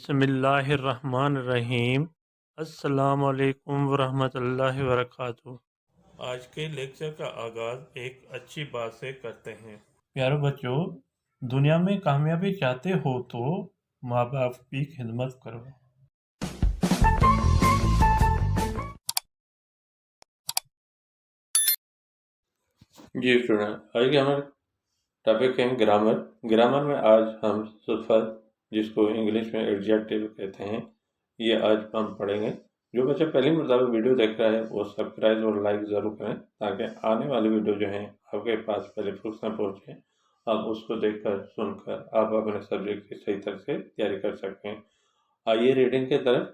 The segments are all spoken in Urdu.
بسم اللہ الرحمن الرحیم۔ السلام علیکم ورحمۃ اللہ وبرکاتہ۔ آج کے لیکچر کا آغاز ایک اچھی بات سے کرتے ہیں۔ پیارے بچوں، دنیا میں کامیابی چاہتے ہو تو ماں باپ کی خدمت کرو۔ جی اسٹوڈنٹ، آج کے ہمارے ٹاپک ہے گرامر۔ گرامر میں آج ہم صفت، جس کو انگلش میں ایڈجیکٹو کہتے ہیں، یہ آج ہم پڑھیں گے۔ جو بچہ پہلی مرتبہ ویڈیو دیکھ رہا ہے وہ سبسکرائب اور لائک ضرور کریں تاکہ آنے والی ویڈیو جو ہیں آپ کے پاس پہلے فرصت نہ پہنچیں، آپ اس کو دیکھ کر سن کر آپ اپنے سبجیکٹ کی صحیح طرح سے تیاری کر سکیں۔ آئیے ریڈنگ کی طرف۔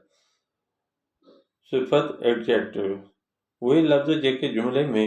صفت ایڈجیکٹو وہی لفظ جے جملے میں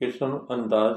قسم، انداز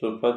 صفت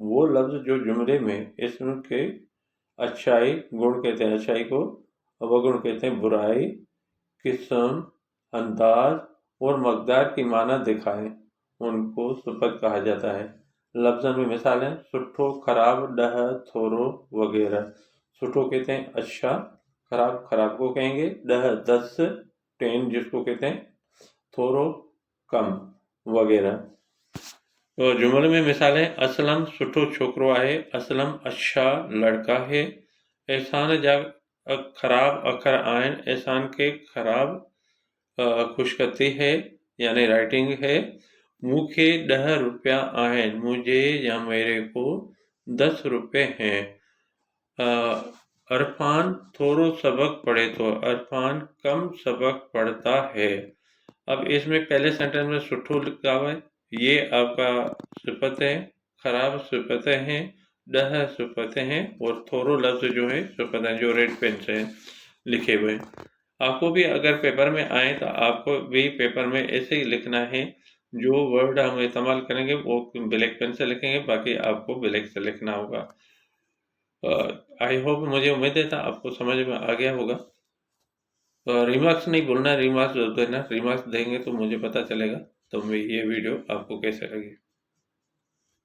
وہ لفظ جو جملے میں اسم کے اچھائی، گن کہتے ہیں اچھائی کو، اوگن کہتے ہیں برائی، قسم، انداز اور مقدار کی معنی دکھائے، ان کو صفت کہا جاتا ہے۔ لفظوں میں مثالیں: سٹھو، خراب، ڈہ، تھورو وغیرہ۔ سٹھو کہتے ہیں اچھا، خراب خراب کو کہیں گے، ڈہ 10 10 جس کو کہتے ہیں، تھورو کم وغیرہ۔ تو جملے میں مثالیں: اسلم سٹھو چھوکرو ہے، اسلم اچھا لڑکا ہے، احسان جا خراب اکھر آئن، احسان کے خراب خوشخطی ہے یعنی رائٹنگ ہے۔ مجھے 10 روپیہ آئن، مجھے یا میرے کو 10 روپے ہیں۔ عرفان تھوڑو سبق پڑھے تو عرفان کم سبق پڑھتا ہے۔ اب اس میں پہلے سینٹنس میں سٹھو لکھا ہوا ہے، یہ آپ کا صفت ہے، خراب صفتیں ہیں، ڈہ صفتیں ہیں اور تھورو لفظ جو ہے صفت ہیں جو ریڈ پین سے لکھے ہوئے۔ آپ کو بھی اگر پیپر میں آئیں تو آپ کو بھی پیپر میں ایسے ہی لکھنا ہے، جو ورڈ ہم استعمال کریں گے وہ بلیک پین سے لکھیں گے، باقی آپ کو بلیک سے لکھنا ہوگا۔ آئی ہوپ، مجھے امید ہے تھا آپ کو سمجھ میں آ گیا ہوگا۔ ریمارکس نہیں بولنا، ریمارکس دینا، ریمارکس دیں گے تو مجھے پتہ چلے گا تو یہ ویڈیو آپ کو کیسے لگی۔